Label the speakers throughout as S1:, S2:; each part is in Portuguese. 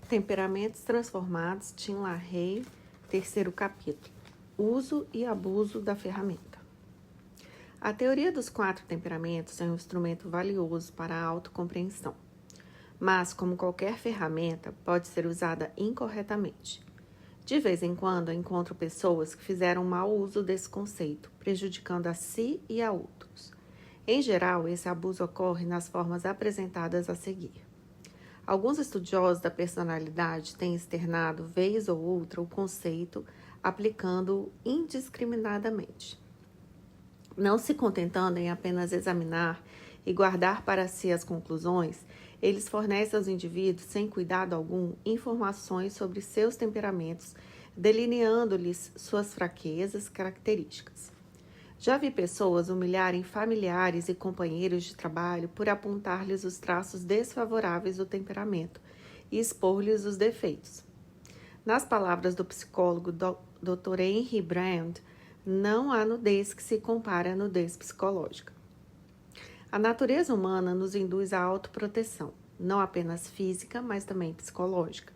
S1: Temperamentos Transformados, Tim LaHaye, terceiro capítulo. Uso e abuso da ferramenta. A teoria dos 4 temperamentos é um instrumento valioso para a autocompreensão, mas, como qualquer ferramenta, pode ser usada incorretamente. De vez em quando, encontro pessoas que fizeram mau uso desse conceito, prejudicando a si e a outros. Em geral, esse abuso ocorre nas formas apresentadas a seguir. Alguns estudiosos da personalidade têm externado, vez ou outra, o conceito, aplicando-o indiscriminadamente. Não se contentando em apenas examinar e guardar para si as conclusões, eles fornecem aos indivíduos, sem cuidado algum, informações sobre seus temperamentos, delineando-lhes suas fraquezas características. Já vi pessoas humilharem familiares e companheiros de trabalho por apontar-lhes os traços desfavoráveis do temperamento e expor-lhes os defeitos. Nas palavras do psicólogo Dr. Henry Brand, não há nudez que se compare à nudez psicológica. A natureza humana nos induz à autoproteção, não apenas física, mas também psicológica.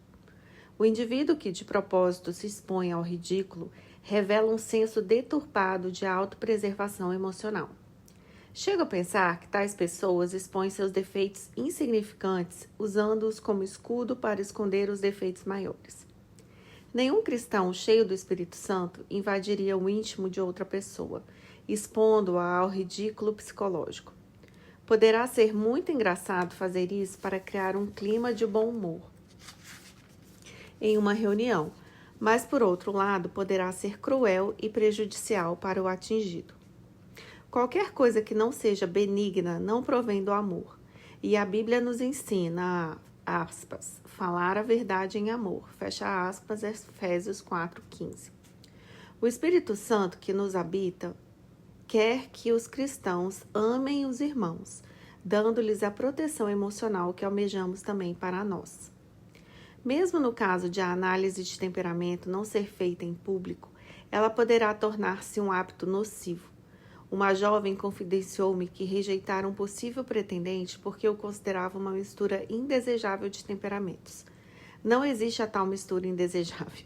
S1: O indivíduo que de propósito se expõe ao ridículo revela um senso deturpado de autopreservação emocional. Chego a pensar que tais pessoas expõem seus defeitos insignificantes, usando-os como escudo para esconder os defeitos maiores. Nenhum cristão cheio do Espírito Santo invadiria o íntimo de outra pessoa, expondo-a ao ridículo psicológico. Poderá ser muito engraçado fazer isso para criar um clima de bom humor em uma reunião, mas, por outro lado, poderá ser cruel e prejudicial para o atingido. Qualquer coisa que não seja benigna não provém do amor, e a Bíblia nos ensina a, aspas, falar a verdade em amor, fecha aspas, Efésios 4:15. O Espírito Santo que nos habita quer que os cristãos amem os irmãos, dando-lhes a proteção emocional que almejamos também para nós. Mesmo no caso de a análise de temperamento não ser feita em público, ela poderá tornar-se um hábito nocivo. Uma jovem confidenciou-me que rejeitara um possível pretendente porque o considerava uma mistura indesejável de temperamentos. Não existe a tal mistura indesejável.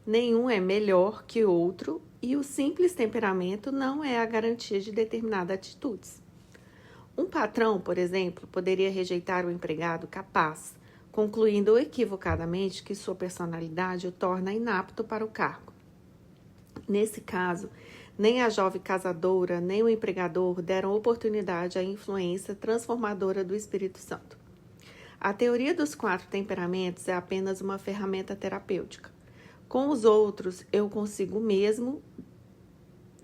S1: Nenhum é melhor que o outro e o simples temperamento não é a garantia de determinadas atitudes. Um patrão, por exemplo, poderia rejeitar o empregado capaz, concluindo equivocadamente que sua personalidade o torna inapto para o cargo. Nesse caso, nem a jovem casadora, nem o empregador deram oportunidade à influência transformadora do Espírito Santo. A teoria dos 4 temperamentos é apenas uma ferramenta terapêutica. Com os outros, eu consigo mesmo,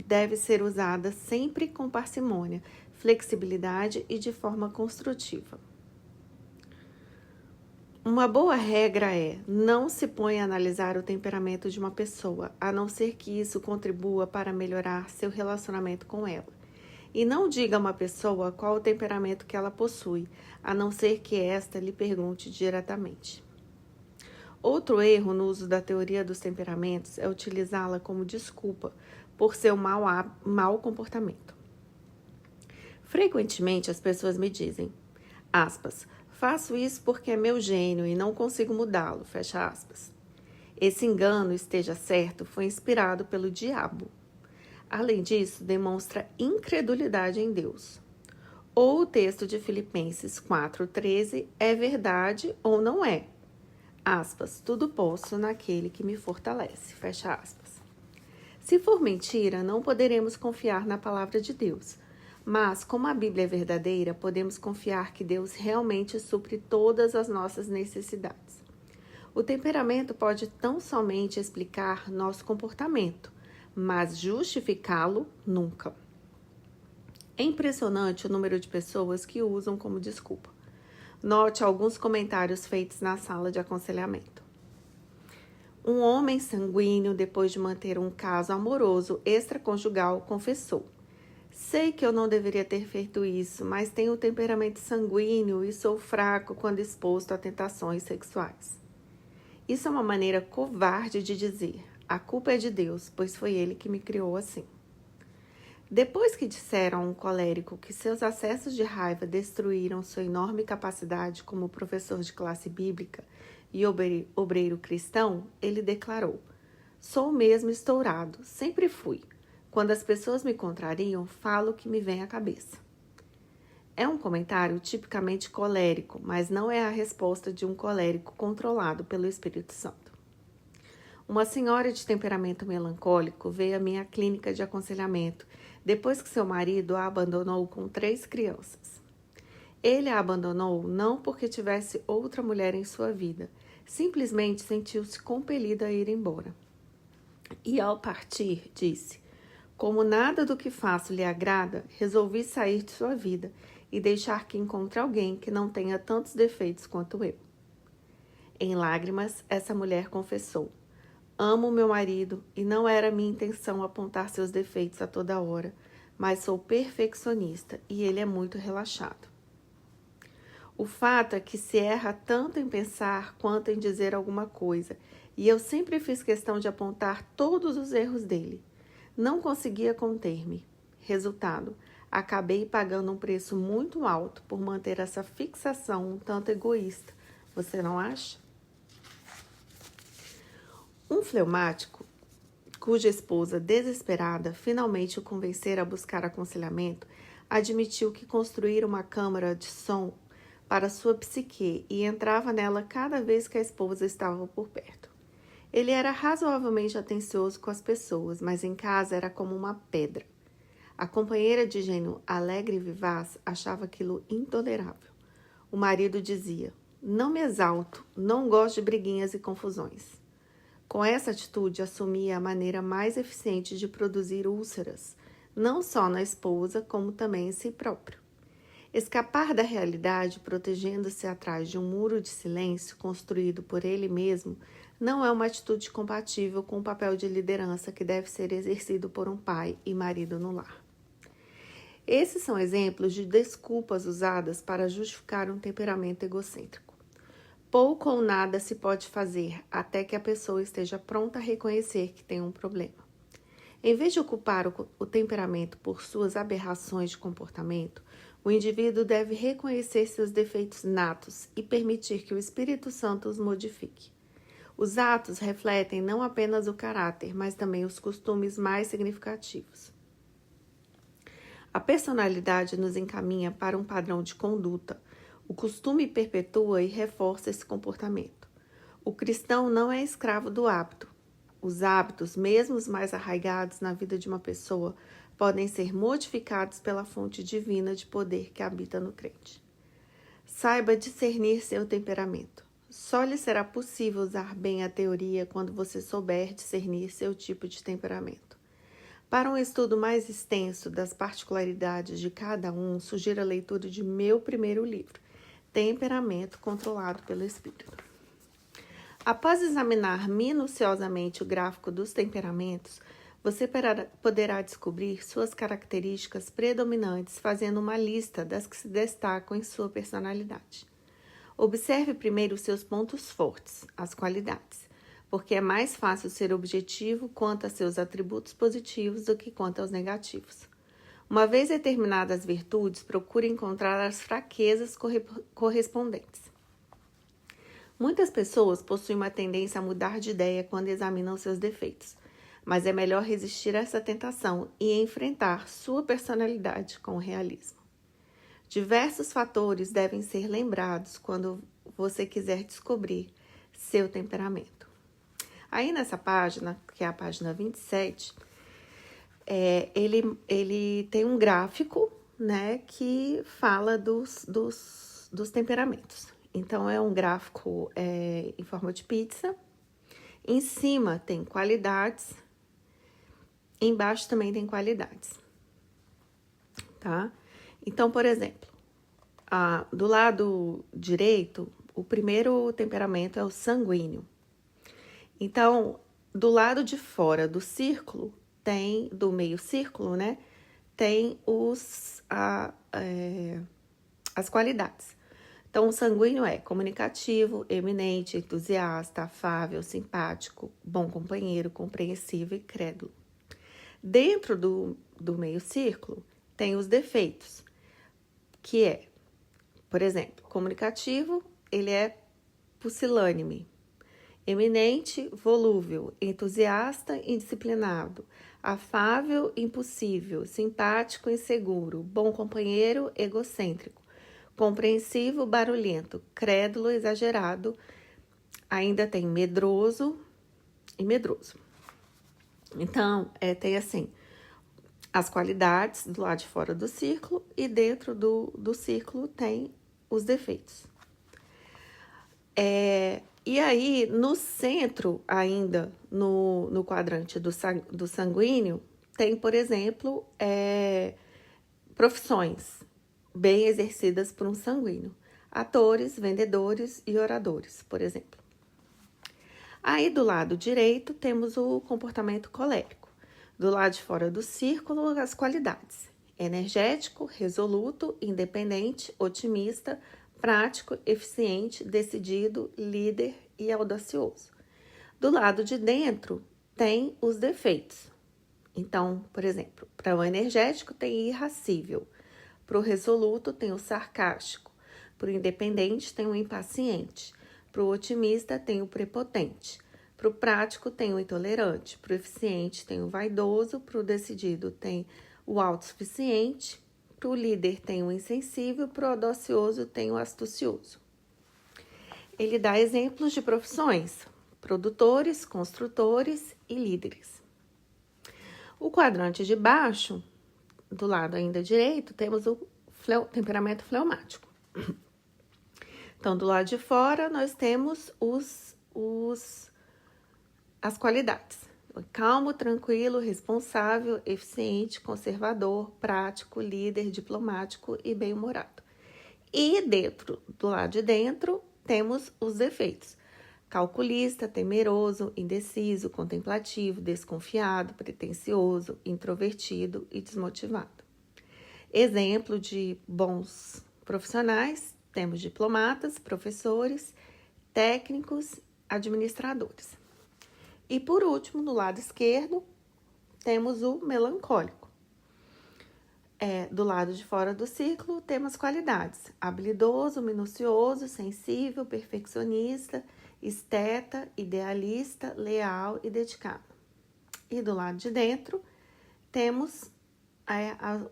S1: deve ser usada sempre com parcimônia, flexibilidade e de forma construtiva. Uma boa regra é, não se põe a analisar o temperamento de uma pessoa, a não ser que isso contribua para melhorar seu relacionamento com ela. E não diga a uma pessoa qual o temperamento que ela possui, a não ser que esta lhe pergunte diretamente. Outro erro no uso da teoria dos temperamentos é utilizá-la como desculpa por seu mau comportamento. Frequentemente as pessoas me dizem, aspas, faço isso porque é meu gênio e não consigo mudá-lo, fecha aspas. Esse engano, esteja certo, foi inspirado pelo diabo. Além disso, demonstra incredulidade em Deus. Ou o texto de Filipenses 4:13 é verdade ou não é. Aspas, tudo posso naquele que me fortalece, fecha aspas. Se for mentira, não poderemos confiar na palavra de Deus. Mas, como a Bíblia é verdadeira, podemos confiar que Deus realmente supre todas as nossas necessidades. O temperamento pode tão somente explicar nosso comportamento, mas justificá-lo nunca. É impressionante o número de pessoas que o usam como desculpa. Note alguns comentários feitos na sala de aconselhamento. Um homem sanguíneo, depois de manter um caso amoroso extraconjugal, confessou: sei que eu não deveria ter feito isso, mas tenho temperamento sanguíneo e sou fraco quando exposto a tentações sexuais. Isso é uma maneira covarde de dizer, a culpa é de Deus, pois foi Ele que me criou assim. Depois que disseram a um colérico que seus acessos de raiva destruíram sua enorme capacidade como professor de classe bíblica, e obreiro cristão, ele declarou: "Sou mesmo estourado, sempre fui. Quando as pessoas me contrariam, falo o que me vem à cabeça." É um comentário tipicamente colérico, mas não é a resposta de um colérico controlado pelo Espírito Santo. Uma senhora de temperamento melancólico veio à minha clínica de aconselhamento depois que seu marido a abandonou com 3 crianças. Ele a abandonou não porque tivesse outra mulher em sua vida, simplesmente sentiu-se compelido a ir embora. E ao partir, disse: "Como nada do que faço lhe agrada, resolvi sair de sua vida e deixar que encontre alguém que não tenha tantos defeitos quanto eu." Em lágrimas, essa mulher confessou: "Amo meu marido e não era minha intenção apontar seus defeitos a toda hora, mas sou perfeccionista e ele é muito relaxado. O fato é que se erra tanto em pensar quanto em dizer alguma coisa, e eu sempre fiz questão de apontar todos os erros dele. Não conseguia conter-me. Resultado, acabei pagando um preço muito alto por manter essa fixação um tanto egoísta. Você não acha?" Um fleumático, cuja esposa, desesperada, finalmente o convencera a buscar aconselhamento, admitiu que construíra uma câmara de som para sua psique e entrava nela cada vez que a esposa estava por perto. Ele era razoavelmente atencioso com as pessoas, mas em casa era como uma pedra. A companheira de gênio alegre e vivaz achava aquilo intolerável. O marido dizia: "Não me exalto, não gosto de briguinhas e confusões." Com essa atitude, assumia a maneira mais eficiente de produzir úlceras, não só na esposa, como também em si próprio. Escapar da realidade, protegendo-se atrás de um muro de silêncio construído por ele mesmo, não é uma atitude compatível com o papel de liderança que deve ser exercido por um pai e marido no lar. Esses são exemplos de desculpas usadas para justificar um temperamento egocêntrico. Pouco ou nada se pode fazer até que a pessoa esteja pronta a reconhecer que tem um problema. Em vez de ocupar o temperamento por suas aberrações de comportamento, o indivíduo deve reconhecer seus defeitos natos e permitir que o Espírito Santo os modifique. Os atos refletem não apenas o caráter, mas também os costumes mais significativos. A personalidade nos encaminha para um padrão de conduta. O costume perpetua e reforça esse comportamento. O cristão não é escravo do hábito. Os hábitos, mesmo os mais arraigados na vida de uma pessoa, podem ser modificados pela fonte divina de poder que habita no crente. Saiba discernir seu temperamento. Só lhe será possível usar bem a teoria quando você souber discernir seu tipo de temperamento. Para um estudo mais extenso das particularidades de cada um, sugiro a leitura de meu primeiro livro, Temperamento Controlado pelo Espírito. Após examinar minuciosamente o gráfico dos temperamentos, você poderá descobrir suas características predominantes fazendo uma lista das que se destacam em sua personalidade. Observe primeiro os seus pontos fortes, as qualidades, porque é mais fácil ser objetivo quanto a seus atributos positivos do que quanto aos negativos. Uma vez determinadas as virtudes, procure encontrar as fraquezas correspondentes. Muitas pessoas possuem uma tendência a mudar de ideia quando examinam seus defeitos, mas é melhor resistir a essa tentação e enfrentar sua personalidade com realismo. Diversos fatores devem ser lembrados quando você quiser descobrir seu temperamento. Aí nessa página, que é a página 27, ele tem um gráfico, né, que fala dos temperamentos. Então, é um gráfico em forma de pizza. Em cima tem qualidades, embaixo também tem qualidades, tá? Então, por exemplo, do lado direito, o primeiro temperamento é o sanguíneo. Então, do lado de fora do círculo, do meio círculo, né, tem as qualidades. Então, o sanguíneo é comunicativo, eminente, entusiasta, afável, simpático, bom companheiro, compreensivo e crédulo. Dentro do meio círculo, tem os defeitos, que é, por exemplo, comunicativo, ele é pusilânime. Eminente, volúvel, entusiasta, indisciplinado, afável, impossível, simpático, inseguro, bom companheiro, egocêntrico, compreensivo, barulhento, crédulo, exagerado. Ainda tem medroso e medroso. Então, tem assim, as qualidades do lado de fora do círculo e dentro do círculo tem os defeitos. E aí, no centro, ainda, no quadrante do sanguíneo, tem, por exemplo, profissões bem exercidas por um sanguíneo. Atores, vendedores e oradores, por exemplo. Aí, do lado direito, temos o comportamento colérico. Do lado de fora do círculo, as qualidades. Energético, resoluto, independente, otimista, prático, eficiente, decidido, líder e audacioso. Do lado de dentro, tem os defeitos. Então, por exemplo, para o energético tem irascível, para o resoluto tem o sarcástico, para o independente tem o impaciente, para o otimista tem o prepotente, para o prático tem o intolerante, para o eficiente tem o vaidoso, para o decidido tem o autossuficiente, para o líder tem o insensível, para o audacioso tem o astucioso. Ele dá exemplos de profissões: produtores, construtores e líderes. O quadrante de baixo, do lado ainda direito, temos o temperamento fleumático. Então, do lado de fora, nós temos as qualidades: calmo, tranquilo, responsável, eficiente, conservador, prático, líder, diplomático e bem-humorado. E do lado de dentro, temos os defeitos: calculista, temeroso, indeciso, contemplativo, desconfiado, pretensioso, introvertido e desmotivado. Exemplo de bons profissionais: temos diplomatas, professores, técnicos, administradores. E por último, no lado esquerdo, temos o melancólico. Do lado de fora do círculo, temos qualidades: habilidoso, minucioso, sensível, perfeccionista, esteta, idealista, leal e dedicado. E do lado de dentro, temos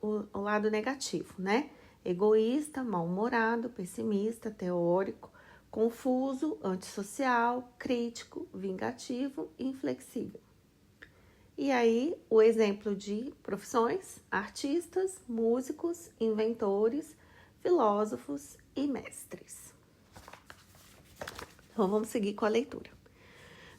S1: o lado negativo, né? Egoísta, mal-humorado, pessimista, teórico, confuso, antissocial, crítico, vingativo e inflexível. E aí, o exemplo de profissões: artistas, músicos, inventores, filósofos e mestres. Então, vamos seguir com a leitura.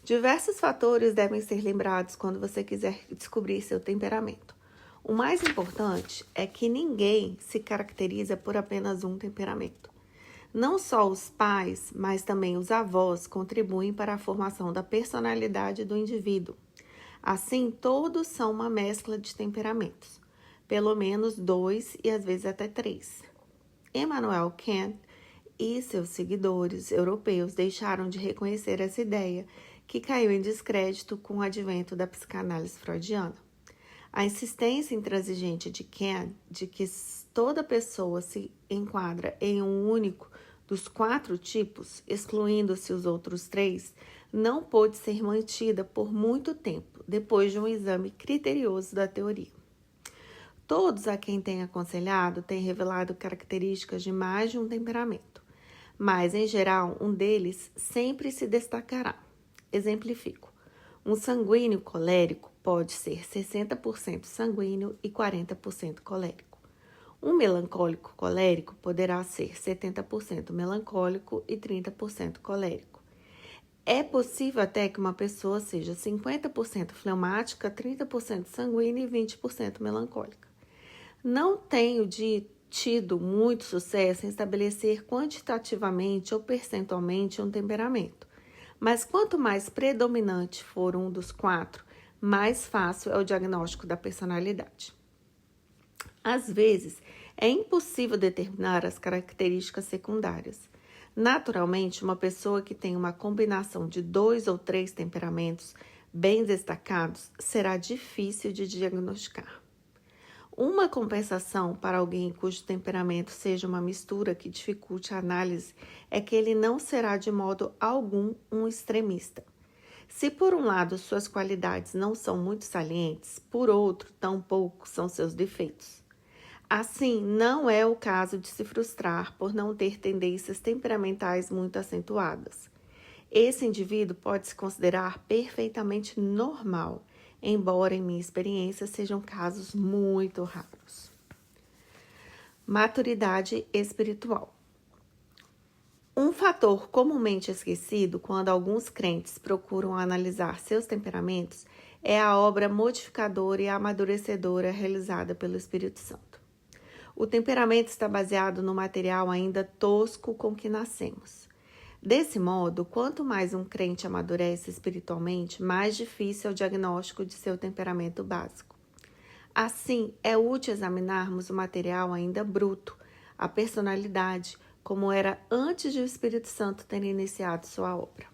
S1: Diversos fatores devem ser lembrados quando você quiser descobrir seu temperamento. O mais importante é que ninguém se caracteriza por apenas um temperamento. Não só os pais, mas também os avós contribuem para a formação da personalidade do indivíduo. Assim, todos são uma mescla de temperamentos, pelo menos 2 e às vezes até 3. Immanuel Kant e seus seguidores europeus deixaram de reconhecer essa ideia, que caiu em descrédito com o advento da psicanálise freudiana. A insistência intransigente de Kant de que toda pessoa se enquadra em um único dos 4 tipos, excluindo-se os outros 3, não pôde ser mantida por muito tempo, depois de um exame criterioso da teoria. Todos a quem tem aconselhado têm revelado características de mais de um temperamento, mas, em geral, um deles sempre se destacará. Exemplifico: um sanguíneo colérico pode ser 60% sanguíneo e 40% colérico. Um melancólico colérico poderá ser 70% melancólico e 30% colérico. É possível até que uma pessoa seja 50% fleumática, 30% sanguínea e 20% melancólica. Não tenho tido muito sucesso em estabelecer quantitativamente ou percentualmente um temperamento, mas quanto mais predominante for um dos 4, mais fácil é o diagnóstico da personalidade. Às vezes, é impossível determinar as características secundárias. Naturalmente, uma pessoa que tem uma combinação de 2 ou 3 temperamentos bem destacados será difícil de diagnosticar. Uma compensação para alguém cujo temperamento seja uma mistura que dificulte a análise é que ele não será de modo algum um extremista. Se por um lado suas qualidades não são muito salientes, por outro, tampouco são seus defeitos. Assim, não é o caso de se frustrar por não ter tendências temperamentais muito acentuadas. Esse indivíduo pode se considerar perfeitamente normal, embora em minha experiência sejam casos muito raros. Maturidade espiritual. Um fator comumente esquecido quando alguns crentes procuram analisar seus temperamentos é a obra modificadora e amadurecedora realizada pelo Espírito Santo. O temperamento está baseado no material ainda tosco com que nascemos. Desse modo, quanto mais um crente amadurece espiritualmente, mais difícil é o diagnóstico de seu temperamento básico. Assim, é útil examinarmos o material ainda bruto, a personalidade, como era antes de o Espírito Santo ter iniciado sua obra.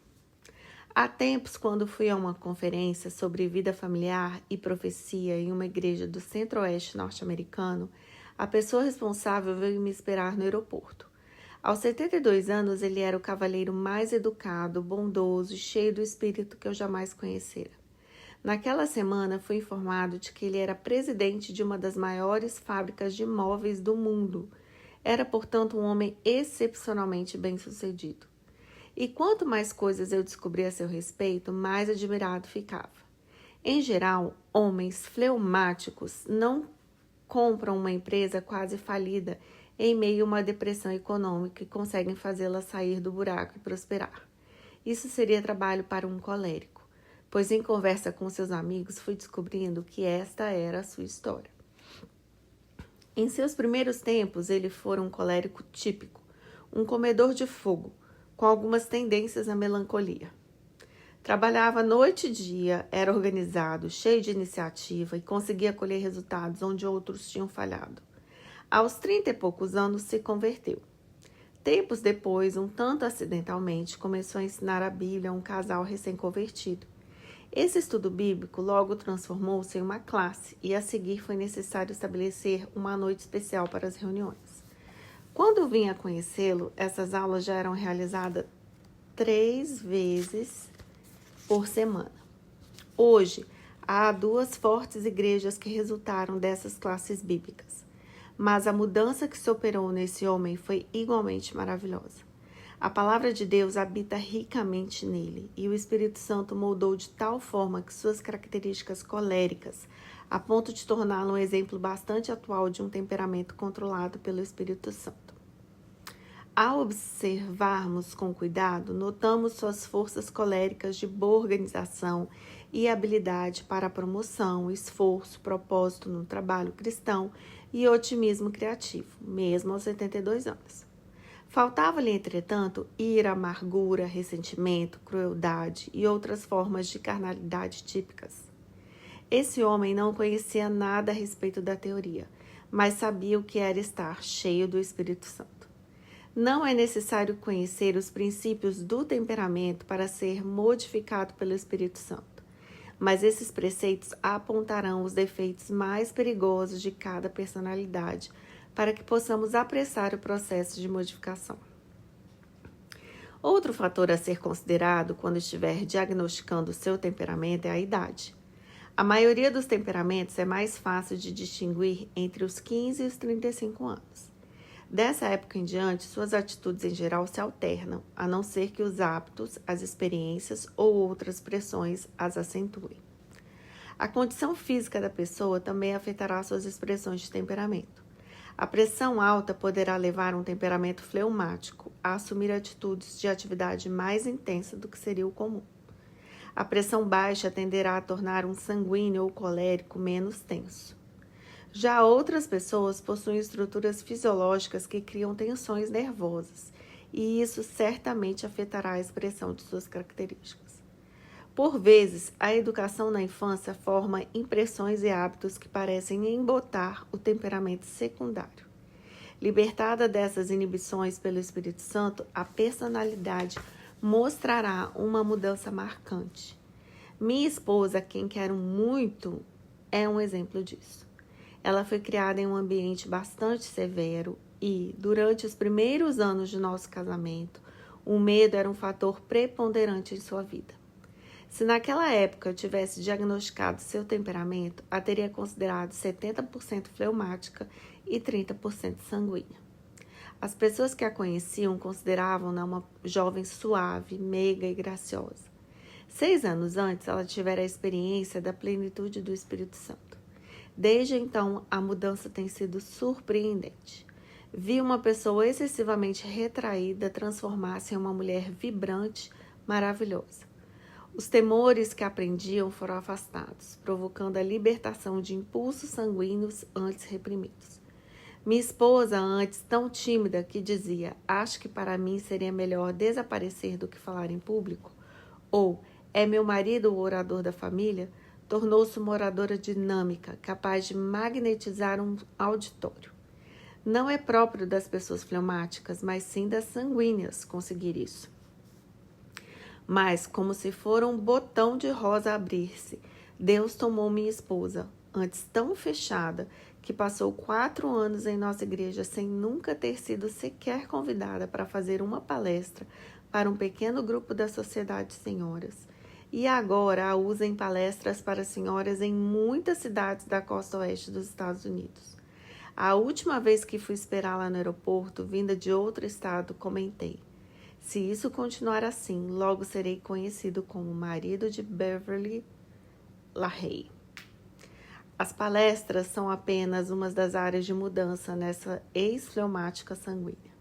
S1: Há tempos, quando fui a uma conferência sobre vida familiar e profecia em uma igreja do centro-oeste norte-americano, a pessoa responsável veio me esperar no aeroporto. Aos 72 anos, ele era o cavalheiro mais educado, bondoso e cheio do espírito que eu jamais conhecera. Naquela semana, fui informado de que ele era presidente de uma das maiores fábricas de móveis do mundo. Era, portanto, um homem excepcionalmente bem-sucedido. E quanto mais coisas eu descobria a seu respeito, mais admirado ficava. Em geral, homens fleumáticos não compram uma empresa quase falida em meio a uma depressão econômica e conseguem fazê-la sair do buraco e prosperar. Isso seria trabalho para um colérico, pois em conversa com seus amigos fui descobrindo que esta era a sua história. Em seus primeiros tempos, ele fora um colérico típico, um comedor de fogo, com algumas tendências à melancolia. Trabalhava noite e dia, era organizado, cheio de iniciativa e conseguia colher resultados onde outros tinham falhado. Aos 30 e poucos anos se converteu. Tempos depois, um tanto acidentalmente, começou a ensinar a Bíblia a um casal recém-convertido. Esse estudo bíblico logo transformou-se em uma classe e a seguir foi necessário estabelecer uma noite especial para as reuniões. Quando vim a conhecê-lo, essas aulas já eram realizadas 3 vezes por semana. Hoje, há 2 fortes igrejas que resultaram dessas classes bíblicas. Mas a mudança que se operou nesse homem foi igualmente maravilhosa. A palavra de Deus habita ricamente nele e o Espírito Santo moldou de tal forma que suas características coléricas, a ponto de torná-lo um exemplo bastante atual de um temperamento controlado pelo Espírito Santo. Ao observarmos com cuidado, notamos suas forças coléricas de boa organização e habilidade para a promoção, esforço, propósito no trabalho cristão e otimismo criativo, mesmo aos 72 anos. Faltava-lhe, entretanto, ira, amargura, ressentimento, crueldade e outras formas de carnalidade típicas. Esse homem não conhecia nada a respeito da teoria, mas sabia o que era estar cheio do Espírito Santo. Não é necessário conhecer os princípios do temperamento para ser modificado pelo Espírito Santo, mas esses preceitos apontarão os defeitos mais perigosos de cada personalidade para que possamos apressar o processo de modificação. Outro fator a ser considerado quando estiver diagnosticando o seu temperamento é a idade. A maioria dos temperamentos é mais fácil de distinguir entre os 15 e os 35 anos. Dessa época em diante, suas atitudes em geral se alternam, a não ser que os hábitos, as experiências ou outras pressões as acentuem. A condição física da pessoa também afetará suas expressões de temperamento. A pressão alta poderá levar um temperamento fleumático a assumir atitudes de atividade mais intensa do que seria o comum. A pressão baixa tenderá a tornar um sanguíneo ou colérico menos tenso. Já outras pessoas possuem estruturas fisiológicas que criam tensões nervosas, e isso certamente afetará a expressão de suas características. Por vezes, a educação na infância forma impressões e hábitos que parecem embotar o temperamento secundário. Libertada dessas inibições pelo Espírito Santo, a personalidade mostrará uma mudança marcante. Minha esposa, quem quero muito, é um exemplo disso. Ela foi criada em um ambiente bastante severo e, durante os primeiros anos de nosso casamento, o medo era um fator preponderante em sua vida. Se naquela época eu tivesse diagnosticado seu temperamento, a teria considerado 70% fleumática e 30% sanguínea. As pessoas que a conheciam consideravam-na uma jovem suave, meiga e graciosa. 6 anos antes, ela tivera a experiência da plenitude do Espírito Santo. Desde então, a mudança tem sido surpreendente. Vi uma pessoa excessivamente retraída transformar-se em uma mulher vibrante, maravilhosa. Os temores que aprendiam foram afastados, provocando a libertação de impulsos sanguíneos antes reprimidos. Minha esposa, antes tão tímida que dizia, acho que para mim seria melhor desaparecer do que falar em público, ou é meu marido o orador da família, tornou-se uma oradora dinâmica, capaz de magnetizar um auditório. Não é próprio das pessoas fleumáticas, mas sim das sanguíneas conseguir isso. Mas, como se for um botão de rosa abrir-se, Deus tomou minha esposa, antes tão fechada, que passou 4 anos em nossa igreja sem nunca ter sido sequer convidada para fazer uma palestra para um pequeno grupo da Sociedade de Senhoras. E agora a usa em palestras para senhoras em muitas cidades da costa oeste dos Estados Unidos. A última vez que fui esperá-la no aeroporto, vinda de outro estado, comentei. Se isso continuar assim, logo serei conhecido como marido de Beverly LaHaye. As palestras são apenas uma das áreas de mudança nessa ex-fleumática sanguínea.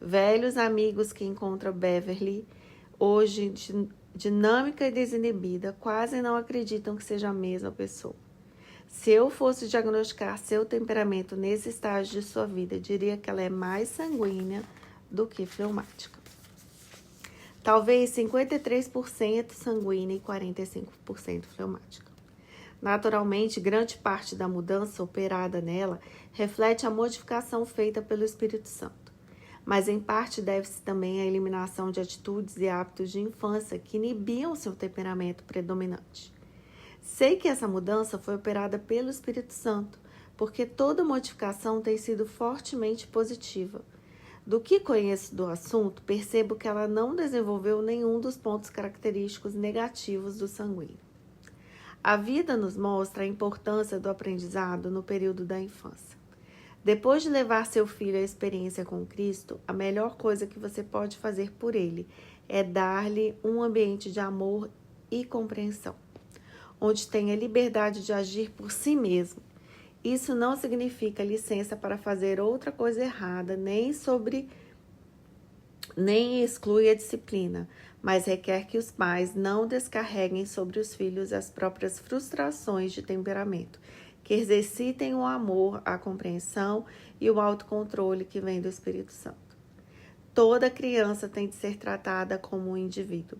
S1: Velhos amigos que encontram Beverly, hoje dinâmica e desinibida, quase não acreditam que seja a mesma pessoa. Se eu fosse diagnosticar seu temperamento nesse estágio de sua vida, diria que ela é mais sanguínea do que fleumática. Talvez 53% sanguínea e 45% fleumática. Naturalmente, grande parte da mudança operada nela reflete a modificação feita pelo Espírito Santo, mas em parte deve-se também à eliminação de atitudes e hábitos de infância que inibiam seu temperamento predominante. Sei que essa mudança foi operada pelo Espírito Santo, porque toda modificação tem sido fortemente positiva. Do que conheço do assunto, percebo que ela não desenvolveu nenhum dos pontos característicos negativos do sanguíneo. A vida nos mostra a importância do aprendizado no período da infância. Depois de levar seu filho à experiência com Cristo, a melhor coisa que você pode fazer por ele é dar-lhe um ambiente de amor e compreensão, onde tenha liberdade de agir por si mesmo. Isso não significa licença para fazer outra coisa errada, nem exclui a disciplina, mas requer que os pais não descarreguem sobre os filhos as próprias frustrações de temperamento, que exercitem o amor, a compreensão e o autocontrole que vem do Espírito Santo. Toda criança tem de ser tratada como um indivíduo.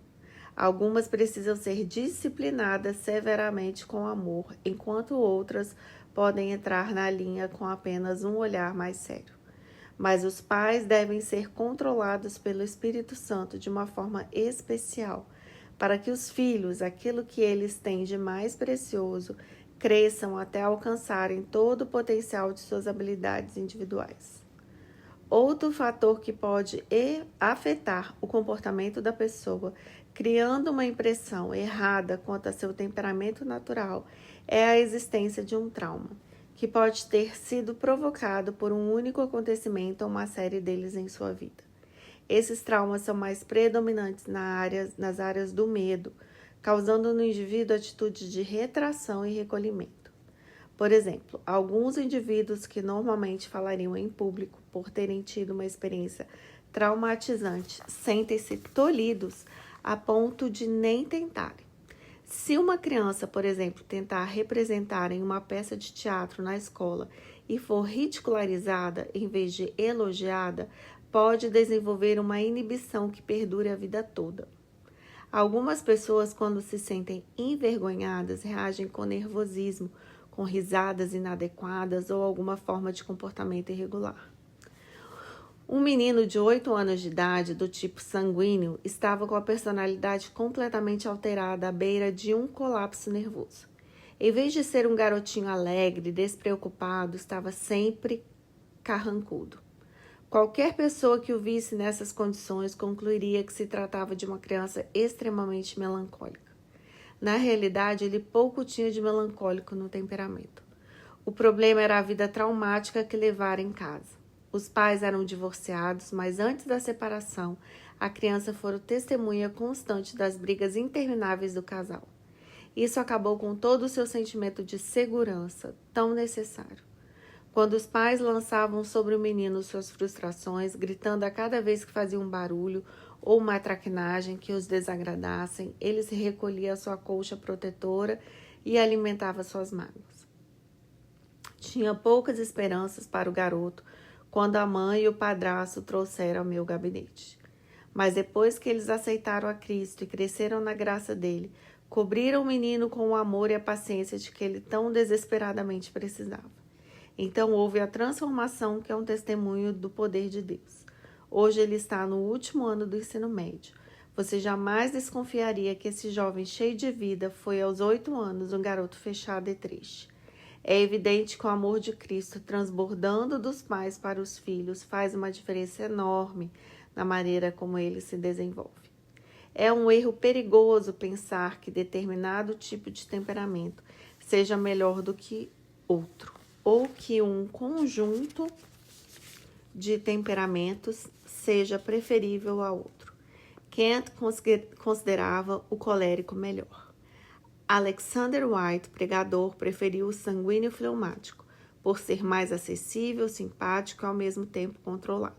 S1: Algumas precisam ser disciplinadas severamente com amor, enquanto outras podem entrar na linha com apenas um olhar mais sério. Mas os pais devem ser controlados pelo Espírito Santo de uma forma especial, para que os filhos, aquilo que eles têm de mais precioso, cresçam até alcançarem todo o potencial de suas habilidades individuais. Outro fator que pode afetar o comportamento da pessoa, criando uma impressão errada quanto a seu temperamento natural, é a existência de um trauma, que pode ter sido provocado por um único acontecimento ou uma série deles em sua vida. Esses traumas são mais predominantes nas áreas do medo, causando no indivíduo atitudes de retração e recolhimento. Por exemplo, alguns indivíduos que normalmente falariam em público por terem tido uma experiência traumatizante sentem-se tolhidos a ponto de nem tentarem. Se uma criança, por exemplo, tentar representar em uma peça de teatro na escola e for ridicularizada em vez de elogiada, pode desenvolver uma inibição que perdure a vida toda. Algumas pessoas, quando se sentem envergonhadas, reagem com nervosismo, com risadas inadequadas ou alguma forma de comportamento irregular. Um menino de 8 anos de idade, do tipo sanguíneo, estava com a personalidade completamente alterada à beira de um colapso nervoso. Em vez de ser um garotinho alegre, despreocupado, estava sempre carrancudo. Qualquer pessoa que o visse nessas condições concluiria que se tratava de uma criança extremamente melancólica. Na realidade, ele pouco tinha de melancólico no temperamento. O problema era a vida traumática que levara em casa. Os pais eram divorciados, mas antes da separação, a criança fora testemunha constante das brigas intermináveis do casal. Isso acabou com todo o seu sentimento de segurança, tão necessário. Quando os pais lançavam sobre o menino suas frustrações, gritando a cada vez que fazia um barulho ou uma traquinagem que os desagradassem, ele se recolhia à sua colcha protetora e alimentava suas mágoas. Tinha poucas esperanças para o garoto quando a mãe e o padrasto o trouxeram ao meu gabinete. Mas depois que eles aceitaram a Cristo e cresceram na graça dele, cobriram o menino com o amor e a paciência de que ele tão desesperadamente precisava. Então houve a transformação que é um testemunho do poder de Deus. Hoje ele está no último ano do ensino médio. Você jamais desconfiaria que esse jovem cheio de vida foi aos 8 anos um garoto fechado e triste. É evidente que o amor de Cristo transbordando dos pais para os filhos faz uma diferença enorme na maneira como ele se desenvolve. É um erro perigoso pensar que determinado tipo de temperamento seja melhor do que outro, ou que um conjunto de temperamentos seja preferível a outro. Kant considerava o colérico melhor. Alexander White, pregador, preferiu o sanguíneo fleumático, por ser mais acessível, simpático e ao mesmo tempo controlado.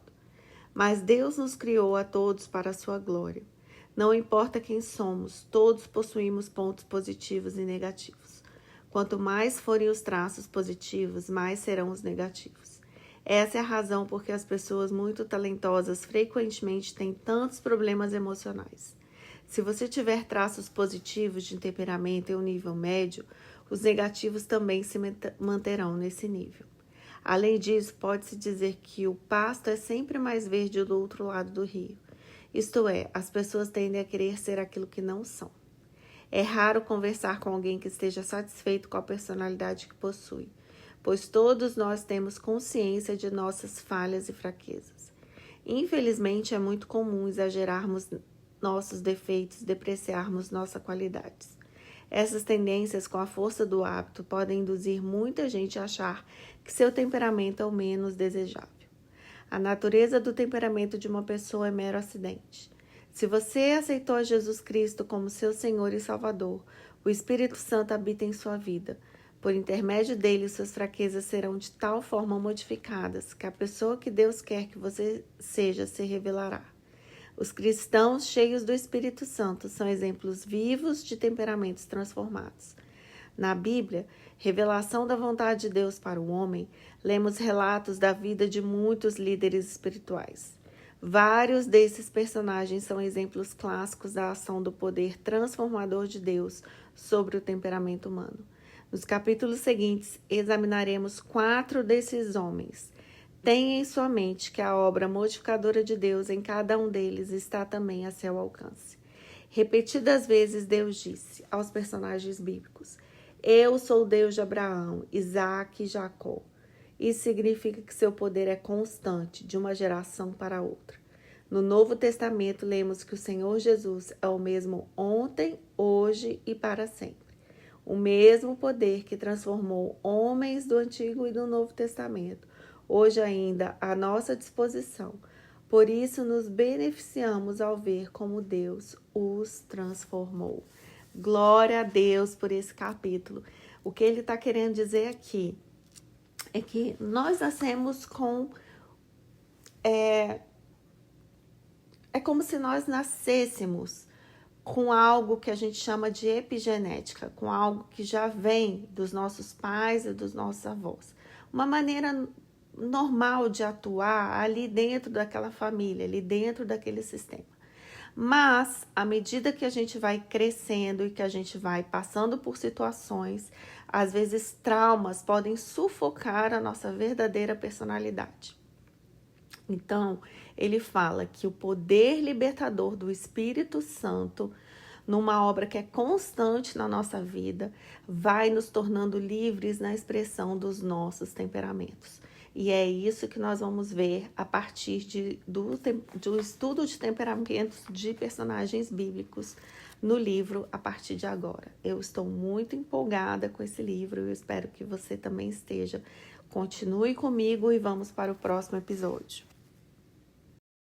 S1: Mas Deus nos criou a todos para a sua glória. Não importa quem somos, todos possuímos pontos positivos e negativos. Quanto mais forem os traços positivos, mais serão os negativos. Essa é a razão por que as pessoas muito talentosas frequentemente têm tantos problemas emocionais. Se você tiver traços positivos de temperamento em um nível médio, os negativos também se manterão nesse nível. Além disso, pode-se dizer que o pasto é sempre mais verde do outro lado do rio. Isto é, as pessoas tendem a querer ser aquilo que não são. É raro conversar com alguém que esteja satisfeito com a personalidade que possui, pois todos nós temos consciência de nossas falhas e fraquezas. Infelizmente, é muito comum exagerarmos nossos defeitos e depreciarmos nossas qualidades. Essas tendências, com a força do hábito, podem induzir muita gente a achar que seu temperamento é o menos desejável. A natureza do temperamento de uma pessoa é mero acidente. Se você aceitou Jesus Cristo como seu Senhor e Salvador, o Espírito Santo habita em sua vida. Por intermédio dele, suas fraquezas serão de tal forma modificadas que a pessoa que Deus quer que você seja se revelará. Os cristãos cheios do Espírito Santo são exemplos vivos de temperamentos transformados. Na Bíblia, revelação da vontade de Deus para o homem, lemos relatos da vida de muitos líderes espirituais. Vários desses personagens são exemplos clássicos da ação do poder transformador de Deus sobre o temperamento humano. Nos capítulos seguintes, examinaremos 4 desses homens. Tenha em sua mente que a obra modificadora de Deus em cada um deles está também a seu alcance. Repetidas vezes Deus disse aos personagens bíblicos: eu sou o Deus de Abraão, Isaque e Jacó. Isso significa que seu poder é constante, de uma geração para outra. No Novo Testamento, lemos que o Senhor Jesus é o mesmo ontem, hoje e para sempre. O mesmo poder que transformou homens do Antigo e do Novo Testamento, hoje ainda à nossa disposição. Por isso, nos beneficiamos ao ver como Deus os transformou. Glória a Deus por esse capítulo. O que ele está querendo dizer aqui é que nós nascemos com... É como se nós nascêssemos com algo que a gente chama de epigenética, com algo que já vem dos nossos pais e dos nossos avós. Uma maneira normal de atuar ali dentro daquela família, ali dentro daquele sistema. Mas, à medida que a gente vai crescendo e que a gente vai passando por situações, às vezes traumas podem sufocar a nossa verdadeira personalidade. Então, ele fala que o poder libertador do Espírito Santo numa obra que é constante na nossa vida, vai nos tornando livres na expressão dos nossos temperamentos. E é isso que nós vamos ver a partir do estudo de temperamentos de personagens bíblicos no livro a partir de agora. Eu estou muito empolgada com esse livro e eu espero que você também esteja. Continue comigo e vamos para o próximo episódio.